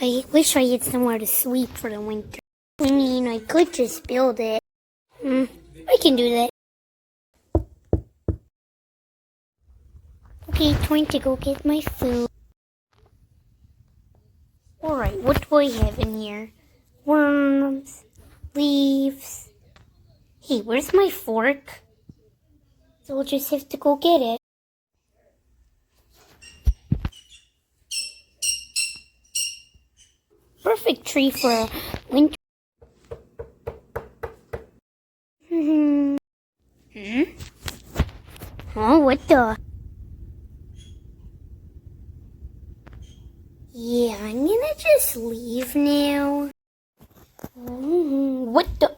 I wish I had somewhere to sleep for the winter. I mean, I could just build it. I can do that. Okay, time to go get my food. Alright, what do I have in here? Worms, leaves. Hey, where's my fork? So we'll just have to go get it. Perfect tree for a winter. Oh, what the? Yeah, I'm gonna just leave now. What the?